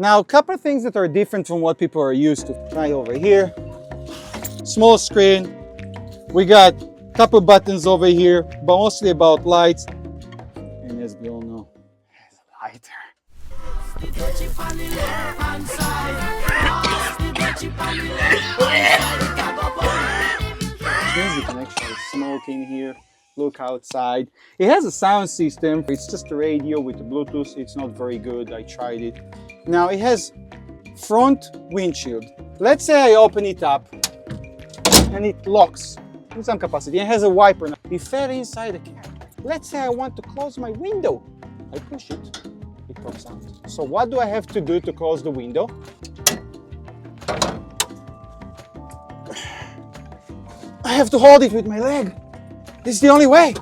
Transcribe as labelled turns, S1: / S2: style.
S1: Now, a couple of things that are different from what people are used to. Right over here, small screen. We got a couple of buttons over here, but mostly about lights. And as we all know, it has a lighter. Which means you can actually smoke in here, look outside. It has a sound system. It's just a radio with the Bluetooth. It's not very good. I tried it. Now it has front windshield. Let's say I open it up and it locks in some capacity. It has a wiper now. It fell inside the car. Let's say I want to close my window. I push it, it pops out. So what do I have to do to close the window? I have to hold it with my leg. This is the only way.